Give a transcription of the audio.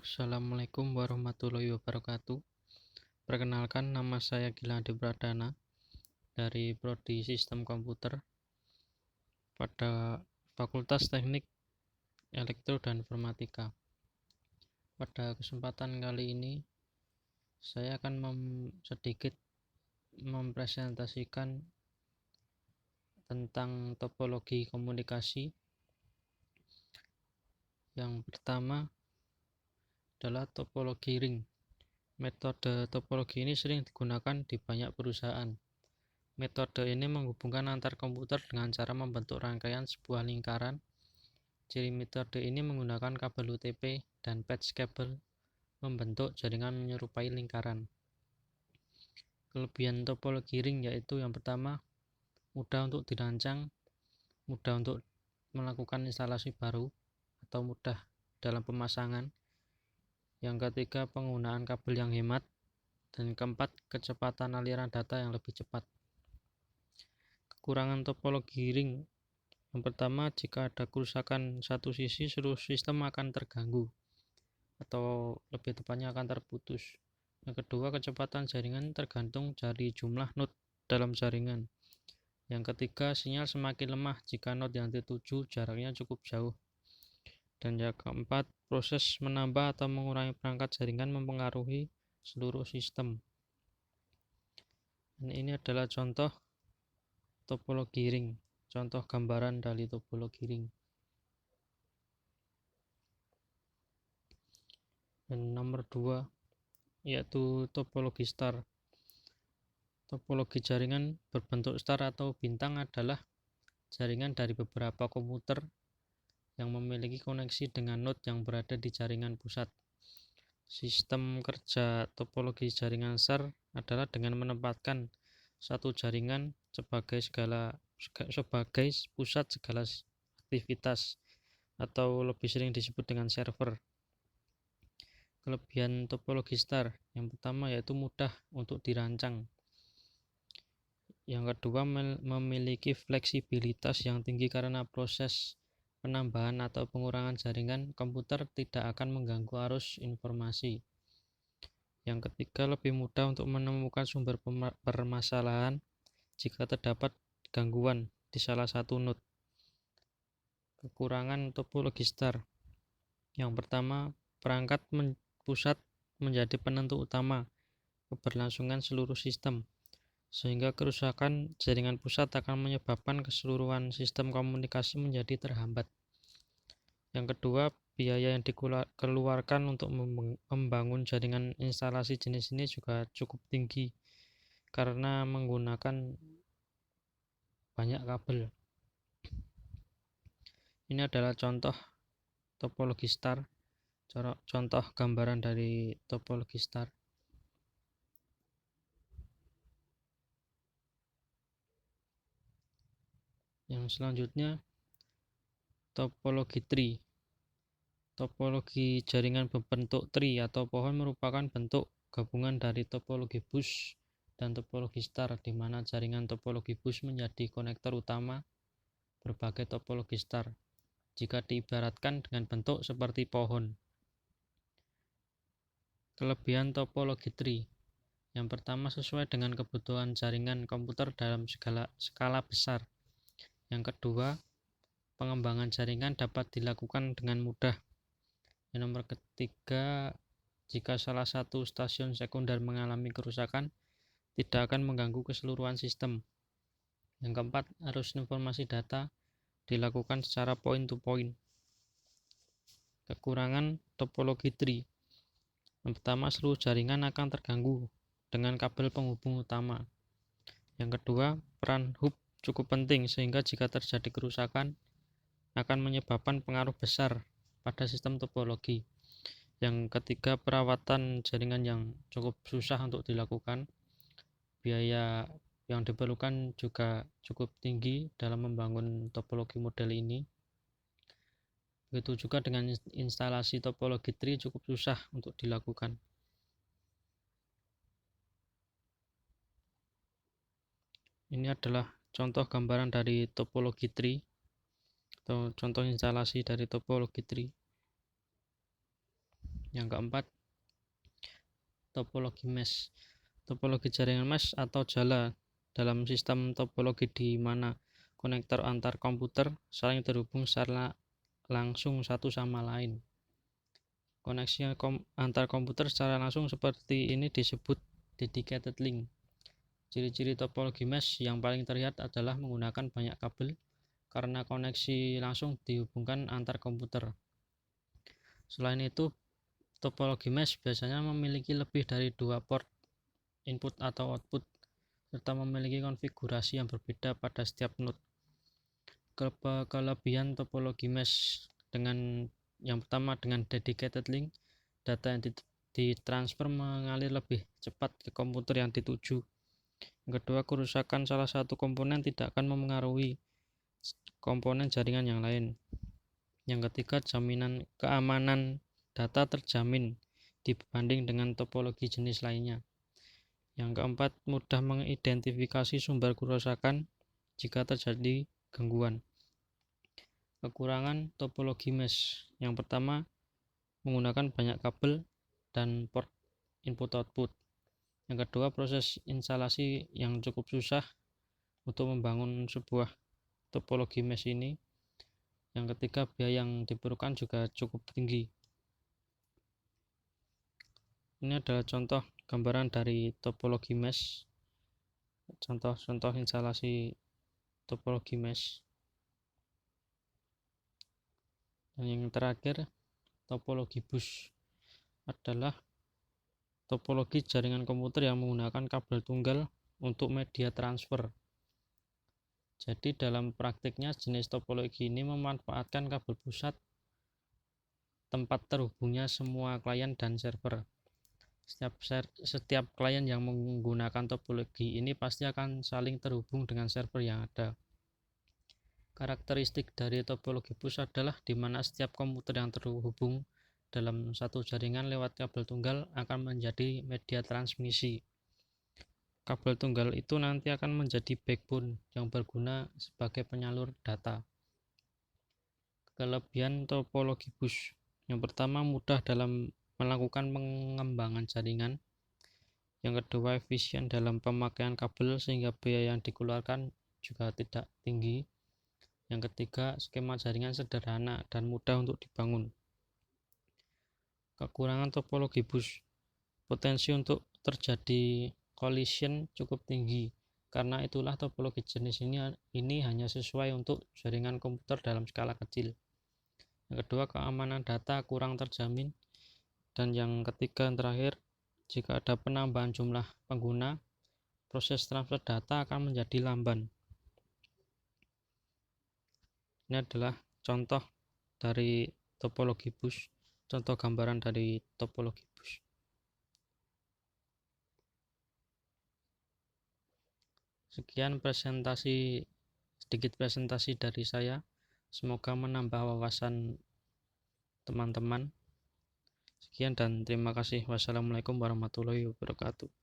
Assalamualaikum warahmatullahi wabarakatuh. Perkenalkan, nama saya Gilang Adi Pradana dari Prodi Sistem Komputer pada Fakultas Teknik Elektro dan Informatika. Pada kesempatan kali ini, saya akan sedikit mempresentasikan tentang topologi komunikasi. Yang pertama adalah topologi ring. Metode topologi ini sering digunakan di banyak perusahaan. Metode ini menghubungkan antar komputer dengan cara membentuk rangkaian sebuah lingkaran. Ciri metode ini menggunakan kabel UTP dan patch kabel membentuk jaringan menyerupai lingkaran. Kelebihan topologi ring yaitu yang pertama, mudah untuk dirancang, mudah untuk melakukan instalasi baru atau mudah dalam pemasangan. Yang ketiga, penggunaan kabel yang hemat. Dan keempat, kecepatan aliran data yang lebih cepat. Kekurangan topologi ring. Yang pertama, jika ada kerusakan satu sisi, seluruh sistem akan terganggu atau lebih tepatnya akan terputus. Yang kedua, kecepatan jaringan tergantung dari jumlah node dalam jaringan. Yang ketiga, sinyal semakin lemah jika node yang dituju jaraknya cukup jauh. Dan yang keempat, proses menambah atau mengurangi perangkat jaringan mempengaruhi seluruh sistem. Dan ini adalah contoh topologi ring, contoh gambaran dari topologi ring. Dan nomor 2 yaitu topologi star. Topologi jaringan berbentuk star atau bintang adalah jaringan dari beberapa komputer yang memiliki koneksi dengan node yang berada di jaringan pusat. Sistem kerja topologi jaringan star adalah dengan menempatkan satu jaringan sebagai pusat segala aktivitas atau lebih sering disebut dengan server. Kelebihan topologi star yang pertama yaitu mudah untuk dirancang. Yang kedua, memiliki fleksibilitas yang tinggi karena proses penambahan atau pengurangan jaringan komputer tidak akan mengganggu arus informasi. Yang ketiga, lebih mudah untuk menemukan sumber permasalahan jika terdapat gangguan di salah satu node. Kekurangan topologi star. Yang pertama, perangkat pusat menjadi penentu utama keberlangsungan seluruh sistem, sehingga kerusakan jaringan pusat akan menyebabkan keseluruhan sistem komunikasi menjadi terhambat. Yang kedua, biaya yang dikeluarkan untuk membangun jaringan instalasi jenis ini juga cukup tinggi karena menggunakan banyak kabel. Ini adalah contoh topologi star, contoh gambaran dari topologi star. Yang selanjutnya, topologi tree. Topologi jaringan berbentuk tree atau pohon merupakan bentuk gabungan dari topologi bus dan topologi star, di mana jaringan topologi bus menjadi konektor utama berbagai topologi star jika diibaratkan dengan bentuk seperti pohon. Kelebihan topologi tree. Yang pertama, sesuai dengan kebutuhan jaringan komputer dalam skala besar. Yang kedua, pengembangan jaringan dapat dilakukan dengan mudah. Yang nomor ketiga, jika salah satu stasiun sekunder mengalami kerusakan, tidak akan mengganggu keseluruhan sistem. Yang keempat, arus informasi data dilakukan secara point to point. Kekurangan topologi tree. Yang pertama, seluruh jaringan akan terganggu dengan kabel penghubung utama. Yang kedua, peran hub cukup penting sehingga jika terjadi kerusakan akan menyebabkan pengaruh besar pada sistem topologi. Yang ketiga, perawatan jaringan yang cukup susah untuk dilakukan. Biaya yang diperlukan juga cukup tinggi dalam membangun topologi model ini. Begitu juga dengan instalasi topologi tree cukup susah untuk dilakukan. Ini adalah contoh gambaran dari topologi tree atau contoh instalasi dari topologi tree. Yang keempat, topologi mesh. Topologi jaringan mesh atau jala dalam sistem topologi di mana konektor antar komputer saling terhubung secara langsung satu sama lain. Koneksi antar komputer secara langsung seperti ini disebut dedicated link. Ciri-ciri topologi mesh yang paling terlihat adalah menggunakan banyak kabel karena koneksi langsung dihubungkan antar komputer. Selain itu, topologi mesh biasanya memiliki lebih dari 2 port input atau output serta memiliki konfigurasi yang berbeda pada setiap node. Kelebihan topologi mesh yang pertama dengan dedicated link, data yang ditransfer mengalir lebih cepat ke komputer yang dituju. Yang kedua, kerusakan salah satu komponen tidak akan memengaruhi komponen jaringan yang lain. Yang ketiga, keamanan data terjamin dibanding dengan topologi jenis lainnya. Yang keempat, mudah mengidentifikasi sumber kerusakan jika terjadi gangguan. Kekurangan topologi mesh. Yang pertama, menggunakan banyak kabel dan port input-output. Yang kedua, proses instalasi yang cukup susah untuk membangun sebuah topologi mesh ini. Yang ketiga, biaya yang diperlukan juga cukup tinggi. Ini adalah contoh gambaran dari topologi mesh, contoh instalasi topologi mesh. Dan yang terakhir, topologi bus adalah topologi jaringan komputer yang menggunakan kabel tunggal untuk media transfer. Jadi dalam praktiknya jenis topologi ini memanfaatkan kabel pusat tempat terhubungnya semua klien dan server. Setiap klien yang menggunakan topologi ini pasti akan saling terhubung dengan server yang ada. Karakteristik dari topologi bus adalah di mana setiap komputer yang terhubung dalam satu jaringan lewat kabel tunggal akan menjadi media transmisi. Kabel tunggal itu nanti akan menjadi backbone yang berguna sebagai penyalur data. Kelebihan topologi bus. Yang pertama, mudah dalam melakukan pengembangan jaringan. Yang kedua, efisien dalam pemakaian kabel sehingga biaya yang dikeluarkan juga tidak tinggi. Yang ketiga, skema jaringan sederhana dan mudah untuk dibangun. Kekurangan topologi bus. Potensi untuk terjadi collision cukup tinggi. Karena itulah topologi jenis ini hanya sesuai untuk jaringan komputer dalam skala kecil. Yang kedua, keamanan data kurang terjamin. Dan yang ketiga dan terakhir, jika ada penambahan jumlah pengguna, proses transfer data akan menjadi lamban. Ini adalah contoh dari topologi bus, contoh gambaran dari topologi bus. Sekian sedikit presentasi dari saya. Semoga menambah wawasan teman-teman. Sekian dan terima kasih. Wassalamualaikum warahmatullahi wabarakatuh.